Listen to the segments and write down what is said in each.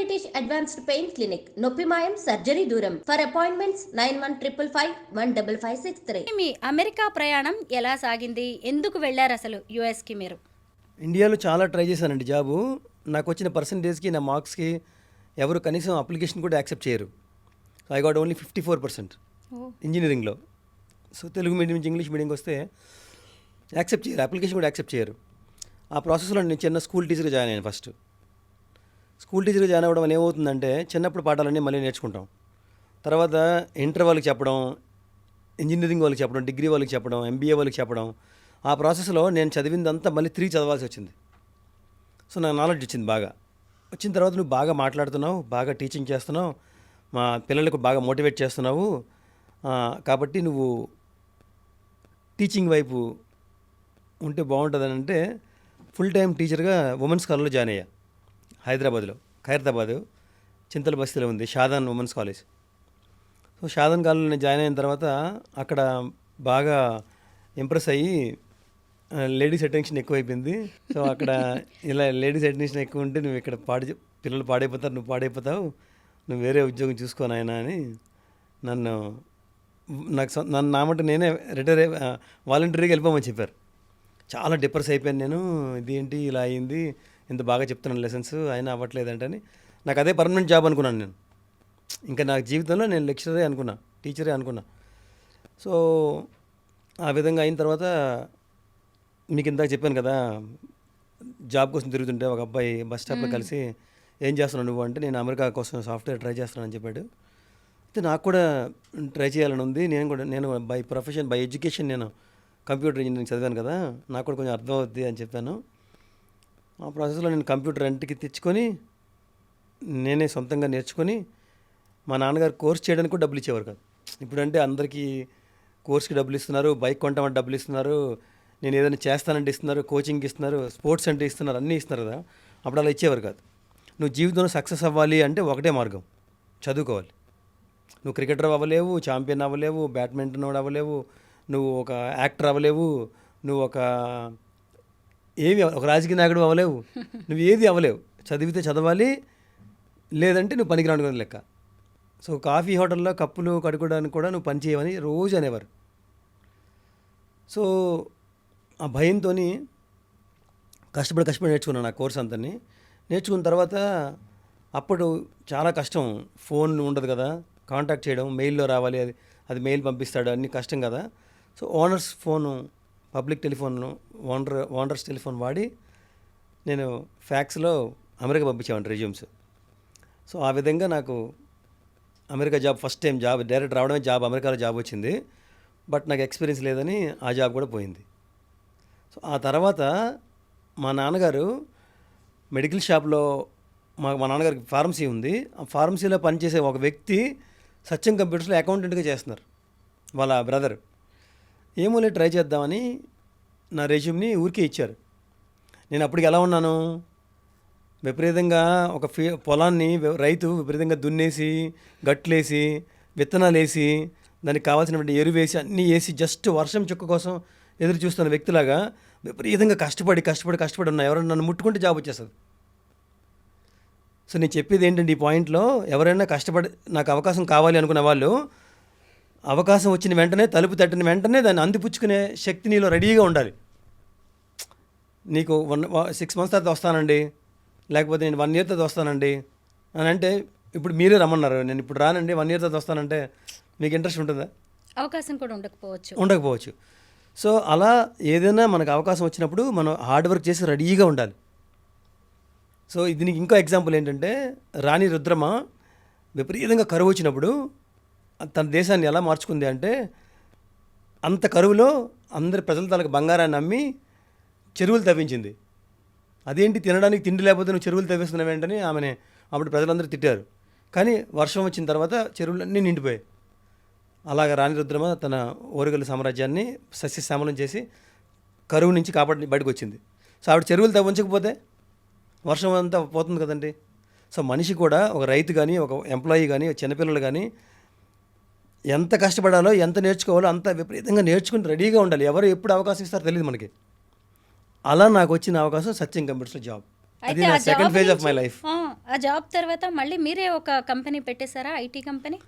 British advanced pain clinic, నొప్పి మాయం, surgery దూరం. For appointments 9155556563. మీ అమెరికా ప్రయాణం ఎలా సాగింది? ఎందుకు వెళ్ళారు అసలు యుఎస్కి మీరు? ఇండియాలో చాలా ట్రై చేశానండి జాబు. నాకు వచ్చిన పర్సంటేజ్కి నా మార్క్స్కి ఎవరు కనీసం అప్లికేషన్ కూడా యాక్సెప్ట్ చేయరు. ఐ గాట్ ఓన్లీ 54% ఇంజనీరింగ్లో. సో తెలుగు మీడియం నుంచి ఇంగ్లీష్ మీడియంకి వస్తే యాక్సెప్ట్ చేయరు, అప్లికేషన్ కూడా యాక్సెప్ట్ చేయరు. ఆ ప్రాసెస్లో నేను చిన్న స్కూల్ టీచర్గా జాయిన్ అయ్యాను. ఫస్ట్ స్కూల్ టీచర్గా జాయిన్ అవ్వడం వల్ల ఏమవుతుందంటే చిన్నప్పుడు పాఠాలన్నీ మళ్ళీ నేర్చుకుంటాం. తర్వాత ఇంటర్ వాళ్ళకి చెప్పడం, ఇంజనీరింగ్ వాళ్ళకి చెప్పడం, డిగ్రీ వాళ్ళకి చెప్పడం, ఎంబీఏ వాళ్ళకి చెప్పడం. ఆ ప్రాసెస్లో నేను చదివిందంతా మళ్ళీ 3 చదవాల్సి వచ్చింది. సో నాకు నాలెడ్జ్ వచ్చింది బాగా. వచ్చిన తర్వాత నువ్వు బాగా మాట్లాడుతున్నావు, బాగా టీచింగ్ చేస్తున్నావు, మా పిల్లలకు బాగా మోటివేట్ చేస్తున్నావు, కాబట్టి నువ్వు టీచింగ్ వైపు ఉంటే బాగుంటుందని అంటే ఫుల్ టైం టీచర్గా ఉమెన్స్ కాలేజ్లో జాయిన్ అయ్యా. హైదరాబాద్లో, ఖైరతాబాద్ చింతల బస్తీలో ఉంది Shadan women's college. So Shadan కాలేజ్లో నేను జాయిన్ అయిన తర్వాత అక్కడ బాగా ఇంప్రెస్ అయ్యి లేడీస్ అటెన్షన్ ఎక్కువైపోయింది. సో అక్కడ ఇలా లేడీస్ అటెన్షన్ ఎక్కువ ఉంటే నువ్వు ఇక్కడ పిల్లలు పాడైపోతారు, నువ్వు పాడైపోతావు, నువ్వు వేరే ఉద్యోగం చూసుకోనాయన అని నన్ను నామంటే నేనే వాలంటరీగా వెళ్ళిపోమని చెప్పారు. చాలా డిప్రెస్ అయిపోయాను నేను. ఇదేంటి ఇలా అయింది, ఇంత బాగా చెప్తున్నాను లెసన్స్ అయినా అవ్వట్లేదంటని. నాకు అదే పర్మనెంట్ జాబ్ అనుకున్నాను నేను. ఇంకా నా జీవితంలో నేను లెక్చరరే అనుకున్నా, టీచరే అనుకున్నా. సో ఆ విధంగా అయిన తర్వాత మీకు ఇందాక చెప్పాను కదా, జాబ్ కోసం తిరుగుతుంటే ఒక అబ్బాయి బస్ స్టాప్లో కలిసి ఏం చేస్తున్నావు నువ్వు అంటే నేను అమెరికా కోసం సాఫ్ట్వేర్ ట్రై చేస్తున్నాను అని చెప్పాడు. అయితే నాకు కూడా ట్రై చేయాలని ఉంది. నేను బై ప్రొఫెషన్, బై ఎడ్యుకేషన్ నేను కంప్యూటర్ ఇంజనీరింగ్ చదివాను కదా, నాకు కూడా కొంచెం అర్థం అవుద్ది అని చెప్పాను. ఆ ప్రాసెస్లో నేను కంప్యూటర్ రెంట్కి తెచ్చుకొని నేనే సొంతంగా నేర్చుకొని మా నాన్నగారు కోర్స్ చేయడానికి కూడా డబ్బులు ఇచ్చేవారు కాదు. ఇప్పుడంటే అందరికీ కోర్స్కి డబ్బులు ఇస్తున్నారు, బైక్ కొంటామంటే డబ్బులు ఇస్తున్నారు, నేను ఏదైనా చేస్తానంటే ఇస్తున్నారు, కోచింగ్ ఇస్తున్నారు, స్పోర్ట్స్ అంటే ఇస్తున్నారు, అన్నీ ఇస్తున్నారు కదా. అప్పుడు అలా ఇచ్చేవారు కాదు. నువ్వు జీవితంలో సక్సెస్ అవ్వాలి అంటే ఒకటే మార్గం, చదువుకోవాలి. నువ్వు క్రికెటర్ అవ్వలేవు, ఛాంపియన్ అవ్వలేవు, బ్యాడ్మింటన్ అవ్వలేవు, నువ్వు ఒక యాక్టర్ అవ్వలేవు, నువ్వు ఒక రాజకీయ నాయకుడు అవ్వలేవు, నువ్వు ఏది అవ్వలేవు. చదివితే చదవాలి, లేదంటే నువ్వు పనికిరాని లెక్క. సో కాఫీ హోటల్లో కప్పులు కడుక్కోవడానికి కూడా నువ్వు పని చేయవని రోజు అనేవారు. సో ఆ భయంతో కష్టపడి నేర్చుకున్నాను ఆ కోర్స్ అంతని. నేర్చుకున్న తర్వాత అప్పుడు చాలా కష్టం, ఫోన్ ఉండదు కదా, కాంటాక్ట్ చేయడం, మెయిల్లో రావాలి, అది మెయిల్ పంపిస్తాడు, అన్నీ కష్టం కదా. సో ఓనర్స్ ఫోను, పబ్లిక్ టెలిఫోన్ను, ఓనర్స్ టెలిఫోన్ వాడి నేను ఫ్యాక్స్లో అమెరికా పంపించామండి రెజ్యూమ్స్. సో ఆ విధంగా నాకు America job, first time job, direct రావడమే జాబ్, అమెరికాలో జాబ్ వచ్చింది. బట్ నాకు ఎక్స్పీరియన్స్ లేదని ఆ జాబ్ కూడా పోయింది. సో ఆ తర్వాత మా నాన్నగారు మెడికల్ షాప్లో, మా నాన్నగారికి ఫార్మసీ ఉంది, ఆ ఫార్మసీలో పనిచేసే ఒక వ్యక్తి సత్యం కంప్యూటర్స్లో అకౌంటెంట్గా చేస్తున్నారు, వాళ్ళ బ్రదర్. ఏమోలే ట్రై చేద్దామని నా రెజ్యూమ్ని ఊరికే ఇచ్చారు. నేను అప్పటికి ఎలా ఉన్నాను, విపరీతంగా ఒక పొలాన్ని రైతు విపరీతంగా దున్నేసి, గట్లేసి, విత్తనాలు వేసి, దానికి కావాల్సినటువంటి ఎరువు వేసి, అన్నీ వేసి జస్ట్ వర్షం చుక్క కోసం ఎదురు చూస్తున్న వ్యక్తిలాగా విపరీతంగా కష్టపడి ఉన్నా. ఎవరైనా నన్ను ముట్టుకుంటే జాబ్ వచ్చేస్తుంది. సో నేను చెప్పేది ఏంటంటే ఈ పాయింట్లో, ఎవరైనా కష్టపడి నాకు అవకాశం కావాలి అనుకున్న వాళ్ళు అవకాశం వచ్చిన వెంటనే, తలుపు తట్టిన వెంటనే దాన్ని అందిపుచ్చుకునే శక్తి నీలో రెడీగా ఉండాలి. నీకు 6 months తర్వాత వస్తానండి, లేకపోతే నేను 1 year తర్వాత వస్తానండి అని అంటే, ఇప్పుడు మీరే రమ్మన్నారు, నేను ఇప్పుడు రానండి 1 year తర్వాత వస్తానంటే మీకు ఇంట్రెస్ట్ ఉంటుందా? అవకాశం కూడా ఉండకపోవచ్చు. సో అలా ఏదైనా మనకు అవకాశం వచ్చినప్పుడు మనం హార్డ్ వర్క్ చేసి రెడీగా ఉండాలి. సో దీనికి ఇంకో ఎగ్జాంపుల్ ఏంటంటే, రాణి రుద్రమ విపరీతంగా కరువు వచ్చినప్పుడు తన దేశాన్ని ఎలా మార్చుకుంది అంటే, అంత కరువులో అందరి ప్రజల తలకు బంగారాన్ని అమ్మి చెరువులు తవ్వించింది. అదేంటి, తినడానికి తిండి లేకపోతే నువ్వు చెరువులు తవ్వేస్తున్న వెంటనే ఆమెనే అప్పుడు ప్రజలందరూ తిట్టారు. కానీ వర్షం వచ్చిన తర్వాత చెరువులన్నీ నిండిపోయాయి. అలాగ రాణి రుద్రమ తన ఓరుగల సామ్రాజ్యాన్ని సస్యశ్యామలం చేసి కరువు నుంచి బయటకు వచ్చింది. సో ఆవిడ చెరువులు తవ్వించకపోతే వర్షం అంతా పోతుంది కదండి. సో మనిషి కూడా, ఒక రైతు కానీ, ఒక ఎంప్లాయీ కానీ, చిన్నపిల్లలు కానీ ఎంత కష్టపడాలో, ఎంత నేర్చుకోవాలో అంత విపరీతంగా నేర్చుకుని రెడీగా ఉండాలి. ఎవరు ఎప్పుడు అవకాశం ఇస్తారో తెలియదు మనకి. అలా నాకు వచ్చిన అవకాశం సత్యం కంప్యూటర్స్లో జాబ్. అది అయితే నా ఆ సెకండ్ జాబ్ ఫేజ్ ఆఫ్ నుంచి మై లైఫ్. ఆ జాబ్ తర్వాత మళ్ళీ మీరే ఒక కంపెనీ పెట్టేశారా, ఐటీ కంపెనీ?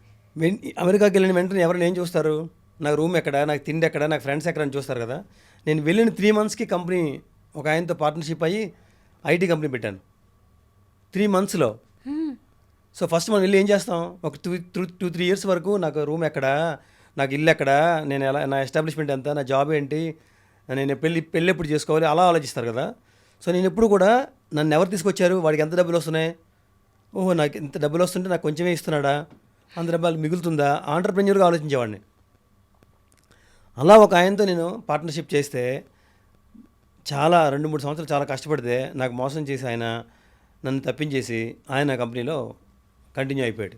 అమెరికాకి వెళ్ళిన వెంటనే ఎవరైనా ఏం చూస్తారు, నాకు రూమ్ ఎక్కడ, నాకు తిండి ఎక్కడ, నాకు ఫ్రెండ్స్ ఎక్కడ అని చూస్తారు కదా. నేను వెళ్ళిన 3 మంత్స్కి కంపెనీ ఒక ఆయనతో పార్ట్నర్షిప్ అయ్యి ఐటీ కంపెనీ పెట్టాను 3 మంత్స్లో. సో ఫస్ట్ మనం వెళ్ళి ఏం చేస్తాం, ఒక 2-3 ఇయర్స్ వరకు నాకు రూమ్ ఎక్కడ, నాకు ఇల్లు ఎక్కడ, నేను ఎలా, నా ఎస్టాబ్లిష్మెంట్ ఎంత, నా జాబ్ ఏంటి, నేను పెళ్ళి ఎప్పుడు చేసుకోవాలి, అలా ఆలోచిస్తారు కదా. సో నేను ఎప్పుడు కూడా నన్ను ఎవరు తీసుకొచ్చారు, వాడికి ఎంత డబ్బులు వస్తున్నాయి, ఓహో నాకు ఇంత డబ్బులు వస్తుంటే నాకు కొంచెమే ఇస్తున్నాడా, అంత డబ్బులు మిగులుతుందా, ఆంటర్ప్రెన్యూర్గా ఆలోచించేవాడిని. అలా ఒక ఆయనతో నేను పార్ట్నర్షిప్ చేస్తే చాలా 2-3 సంవత్సరాలు చాలా కష్టపడితే నాకు మోసం చేసి ఆయన నన్ను తప్పించేసి ఆయన కంపెనీలో కంటిన్యూ అయిపోయాడు.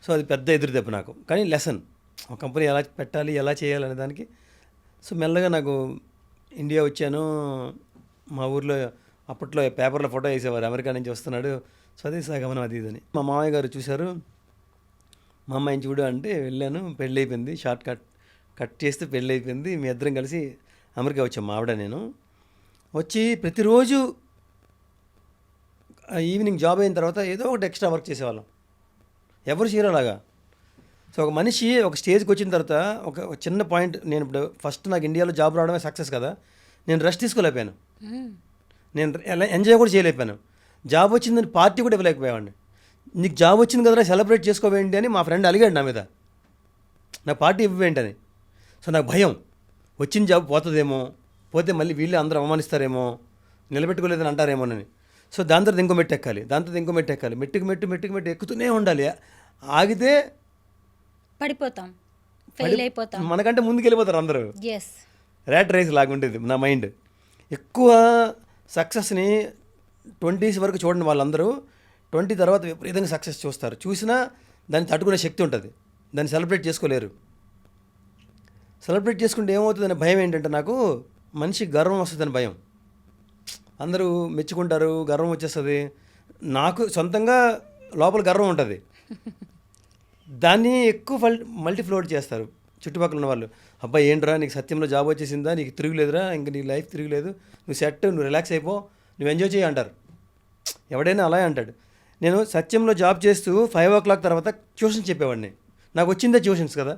సో అది పెద్ద ఎదురు దెబ్బ నాకు, కానీ లెసన్, ఒక కంపెనీ ఎలా పెట్టాలి, ఎలా చేయాలి అనే దానికి. సో మెల్లగా నాకు ఇండియా వచ్చాను. మా ఊర్లో అప్పట్లో పేపర్లో ఫోటో వేసేవారు, అమెరికా నుంచి వస్తున్నాడు స్వదేశీ గమనం అది ఇదని. మా మామయ్య గారు చూశారు, మా అమ్మాయిని చూడు అంటే వెళ్ళాను. పెళ్ళి అయిపోయింది, షార్ట్ కట్ చేస్తే పెళ్ళి అయిపోయింది. మీ ఇద్దరం కలిసి అమెరికా వచ్చాం, మా ఆవిడ నేను. వచ్చి ప్రతిరోజు ఈవినింగ్ జాబ్ అయిన తర్వాత ఏదో ఒకటి ఎక్స్ట్రా వర్క్ చేసేవాళ్ళం, ఎవరు చేయలేలాగా. సో ఒక మనిషి ఒక స్టేజ్కి వచ్చిన తర్వాత ఒక చిన్న పాయింట్, నేను ఇప్పుడు ఫస్ట్ నాకు ఇండియాలో జాబ్ రావడమే సక్సెస్ కదా, నేను రెస్ట్ తీసుకోలేకపోయాను, నేను ఎలా ఎంజాయ్ కూడా చేయలేకపోయాను. జాబ్ వచ్చిందని పార్టీ కూడా ఇవ్వలేకపోయావాడిని. నీకు జాబ్ వచ్చింది కదరా సెలబ్రేట్ చేసుకోవేంటి అని మా ఫ్రెండ్ అలిగాడు నా మీద, నా పార్టీ ఇవ్వేంటని. సో నాకు భయం, వచ్చిన జాబ్ పోతుందేమో, పోతే మళ్ళీ వీళ్ళు అందరూ అవమానిస్తారేమో, నిలబెట్టుకోలేదని అంటారేమోనని. సో దాని తర్వాత ఇంకో మెట్టు ఎక్కాలి, దాని తర్వాత ఇంకో మెట్టు ఎక్కాలి, మెట్టుకు ఎక్కుతూనే ఉండాలి. ఆగితే పడిపోతాం, ఫెయిల్ అయిపోతాం, మనకంటే ముందుకు వెళ్ళిపోతారు అందరూ. ఎస్, ర్యాట్ రేస్ లాగా ఉండేది నా మైండ్. ఎక్కువ సక్సెస్ని 20s వరకు చూడండి వాళ్ళందరూ, 20 తర్వాత విపరీతంగా సక్సెస్ చూస్తారు. చూసినా దాన్ని తట్టుకునే శక్తి ఉంటుంది, దాన్ని సెలబ్రేట్ చేసుకోలేరు. సెలబ్రేట్ చేసుకుంటే ఏమవుతుందనే భయం ఏంటంటే, నాకు మనిషి గర్వం వస్తుందని భయం. అందరూ మెచ్చుకుంటారు, గర్వం వచ్చేస్తుంది. నాకు సొంతంగా లోపల గర్వం ఉంటుంది, దాన్ని ఎక్కువ మల్టీఫ్లోట్ చేస్తారు చుట్టుపక్కల ఉన్న వాళ్ళు. అబ్బాయి ఏంట్రా నీకు సత్యంలో జాబ్ వచ్చేసిందా, నీకు తిరుగులేదురా, ఇంక నీ లైఫ్ తిరుగులేదు, నువ్వు సెట్, నువ్వు రిలాక్స్ అయిపో, నువ్వు ఎంజాయ్ చేయి అంటారు. ఎవడైనా అలాగే అంటాడు. నేను సత్యంలో జాబ్ చేస్తూ 5 o'clock తర్వాత ట్యూషన్స్ చెప్పేవాడిని. నాకు వచ్చిందే ట్యూషన్స్ కదా,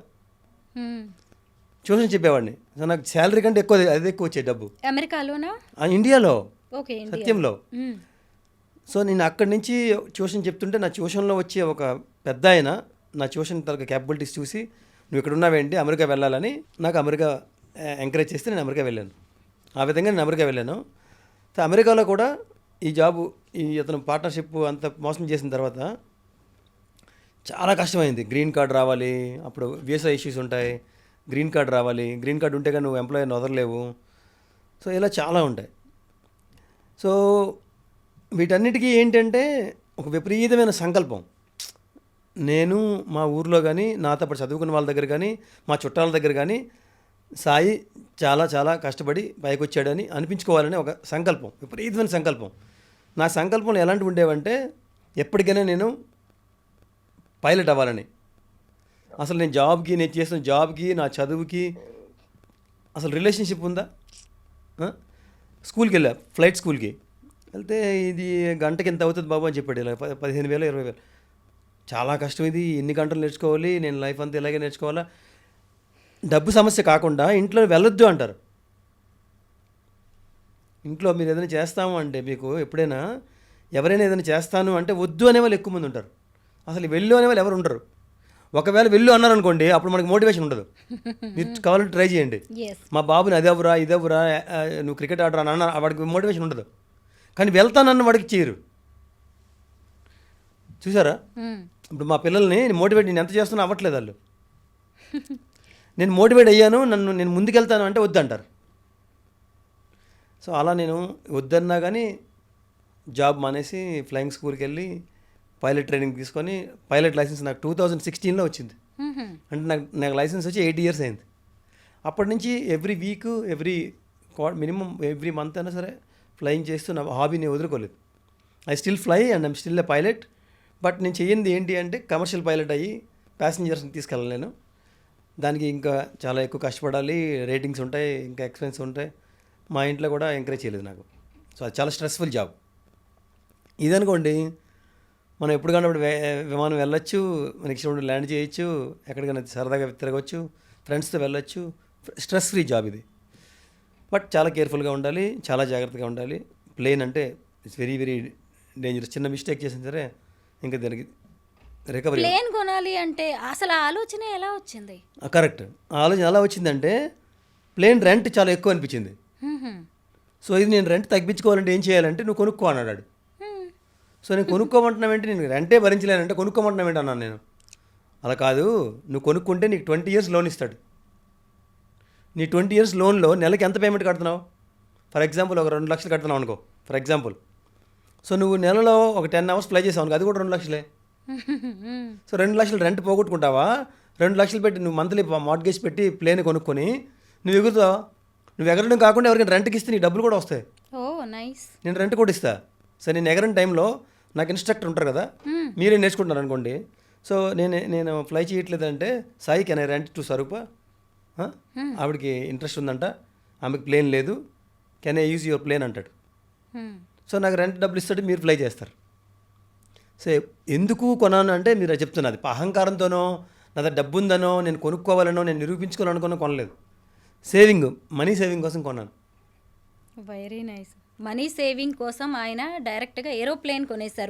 ట్యూషన్ చెప్పేవాడిని. సో నాకు శాలరీ కంటే ఎక్కువ అదే ఎక్కువ వచ్చే డబ్బు. అమెరికాలోనా? ఇండియాలో, ఓకే, సత్యంలో. సో నేను అక్కడి నుంచి ట్యూషన్ చెప్తుంటే నా ట్యూషన్లో వచ్చే ఒక పెద్ద ఆయన నా ట్యూషన్ తరగతి క్యాపబిలిటీస్ చూసి, నువ్వు ఇక్కడ ఉన్నావేంటి, అమెరికా వెళ్ళాలని నాకు అమెరికా ఎంకరేజ్ చేస్తే నేను అమెరికా వెళ్ళాను. ఆ విధంగా నేను అమెరికా వెళ్ళాను. సో అమెరికాలో కూడా ఈ జాబు, ఈ అతను పార్ట్నర్షిప్ అంత మోసం చేసిన తర్వాత చాలా కష్టమైంది. గ్రీన్ కార్డ్ రావాలి, అప్పుడు వీసా ఇష్యూస్ ఉంటాయి, గ్రీన్ కార్డ్ రావాలి, గ్రీన్ కార్డ్ ఉంటే కానీ నువ్వు ఎంప్లాయర్ని వదలలేవు. సో ఇలా చాలా ఉంటాయి. సో వీటన్నిటికీ ఏంటంటే ఒక విపరీతమైన సంకల్పం. నేను మా ఊర్లో కానీ, నాతో పాటు చదువుకున్న వాళ్ళ దగ్గర కానీ, మా చుట్టాల దగ్గర కానీ, సాయి చాలా చాలా కష్టపడి పైకి వచ్చాడని అనిపించుకోవాలని ఒక సంకల్పం, విపరీతమైన సంకల్పం. నా సంకల్పంలో ఎలాంటివి ఉండేవంటే, ఎప్పటికైనా నేను పైలట్ అవ్వాలని. అసలు నేను జాబ్కి, నేను చేస్తున్న జాబ్కి, నా చదువుకి అసలు రిలేషన్షిప్ ఉందా? స్కూల్కి వెళ్ళా, ఫ్లైట్ స్కూల్కి వెళ్తే, ఇది గంటకి ఎంత అవుతుంది బాబు అని చెప్పాడు. ఇలా 15,000 20,000. చాలా కష్టం ఇది, ఎన్ని గంటలు నేర్చుకోవాలి, నేను లైఫ్ అంతా ఇలాగే నేర్చుకోవాలా. డబ్బు సమస్య కాకుండా ఇంట్లో వెళ్ళొద్దు అంటారు. ఇంట్లో మీరు ఏదైనా చేస్తాము అంటే, మీకు ఎప్పుడైనా ఎవరైనా ఏదైనా చేస్తాను అంటే వద్దు అనేవాళ్ళు ఎక్కువ మంది ఉంటారు, అసలు వెళ్ళు అనేవాళ్ళు ఎవరు ఉండరు. ఒకవేళ వెళ్ళు అన్నారనుకోండి, అప్పుడు మనకి మోటివేషన్ ఉండదు. మీరు కావాలంటే ట్రై చేయండి. మా బాబుని అదెవరా ఇదెవరా, నువ్వు క్రికెట్ ఆడరా అన్న, వాడికి మోటివేషన్ ఉండదు. కానీ వెళ్తానన్న వాడికి చేయరు. చూసారా? ఇప్పుడు మా పిల్లల్ని నేను ఎంత చేస్తున్నా అవ్వట్లేదు వాళ్ళు. నేను మోటివేట్ అయ్యాను, నేను ముందుకెళ్తాను అంటే వద్దంటారు. సో అలా నేను వద్దన్నా కానీ జాబ్ మానేసి ఫ్లయింగ్ స్కూల్కి వెళ్ళి పైలట్ ట్రైనింగ్ తీసుకొని, పైలట్ లైసెన్స్ నాకు 2016లో వచ్చింది. అంటే నాకు లైసెన్స్ వచ్చి 8 years అయింది. అప్పటి నుంచి every week, minimum every month అయినా సరే ఫ్లయింగ్ చేస్తూ నా హాబీని వదులుకోలేదు. I still fly and I'm still a pilot. But నేను చెయ్యింది ఏంటి అంటే, కమర్షియల్ పైలట్ అయ్యి ప్యాసింజర్స్ని తీసుకెళ్ళాను నేను. దానికి ఇంకా చాలా ఎక్కువ కష్టపడాలి, రేటింగ్స్ ఉంటాయి, ఇంకా ఎక్స్పెన్స్ ఉంటాయి. మా ఇంట్లో కూడా ఎంకరేజ్ చేయలేదు నాకు. సో అది చాలా స్ట్రెస్ఫుల్ జాబ్. ఇదనుకోండి మనం ఎప్పుడు కానప్పుడు విమానం వెళ్ళొచ్చు, మనకి ఇష్టం ల్యాండ్ చేయొచ్చు, ఎక్కడికైనా సరదాగా తిరగవచ్చు, ఫ్రెండ్స్తో వెళ్ళొచ్చు. స్ట్రెస్ ఫ్రీ జాబ్ ఇది. బట్ చాలా కేర్ఫుల్గా ఉండాలి, చాలా జాగ్రత్తగా ఉండాలి. ప్లేన్ అంటే ఇట్స్ వెరీ వెరీ డేంజరస్. చిన్న మిస్టేక్ చేసిన సరే ఇంకా దానికి రికవరీ. ప్లేన్ కొనాలి అంటే అసలు ఆ ఆలోచన ఎలా వచ్చింది? కరెక్ట్. ఆలోచన ఎలా వచ్చిందంటే ప్లేన్ రెంట్ చాలా ఎక్కువ అనిపించింది. సో ఇది నేను రెంట్ తగ్గించుకోవాలంటే ఏం చేయాలంటే నువ్వు కొనుక్కో అన్నాడు. సో నేను కొనుక్కోమంటున్నావేంటి, నేను రెంటే భరించలేనంటే కొనుక్కోమంటున్నావేంటి అన్నాను నేను. అలా కాదు, నువ్వు కొనుక్కుంటే నీకు 20 years లోన్ ఇస్తాడు. నీ 20 years లోన్లో నెలకి ఎంత పేమెంట్ కడుతున్నావు? ఫర్ ఎగ్జాంపుల్ ఒక 2 లక్షలు కడుతున్నావు అనుకో, ఫర్ ఎగ్జాంపుల్. సో నువ్వు నెలలో ఒక 10 hours ఫ్లై చేసావు అనుకో, అది కూడా 2 లక్షలే. సో 2 లక్షలు రెంట్ పోగొట్టుకుంటావా? 2 లక్షలు పెట్టి నువ్వు మంత్లీ మార్ట్గేజ్ పెట్టి ప్లేన్ కొనుక్కొని నువ్వు ఎగురుతావు. నువ్వు ఎగరడం కాకుండా ఎవరికైనా రెంట్కి ఇస్తే నీ డబ్బులు కూడా వస్తాయి. ఓ నైస్. నేను రెంట్ కూడా ఇస్తా. సో నేను ఎగరని టైంలో నాకు ఇన్స్ట్రక్టర్ ఉంటారు కదా, మీరే నేర్చుకుంటున్నారు అనుకోండి. సో నేను ఫ్లై చేయట్లేదు అంటే, Sai can I rent to Swaroopa, ఆవిడకి ఇంట్రెస్ట్ ఉందంట, ఆమెకి ప్లేన్ లేదు, can I use your plane అంటాడు. సో నాకు రెంట్ డబ్బులు ఇస్తాడు, మీరు ఫ్లై చేస్తారు. సో ఎందుకు కొనాను అంటే మీరు అది చెప్తున్నది అహంకారంతోనో, నా దగ్గర డబ్బు ఉందనో, నేను కొనుక్కోవాలనో, నేను నిరూపించుకోవాలనుకున్నో కొనలేదు. సేవింగ్, మనీ సేవింగ్ కోసం కొన్నాను. Very nice. మనీ సేవింగ్ కోసం ఆయన డైరెక్ట్గా ఏరోప్లేన్ కొనేశారు.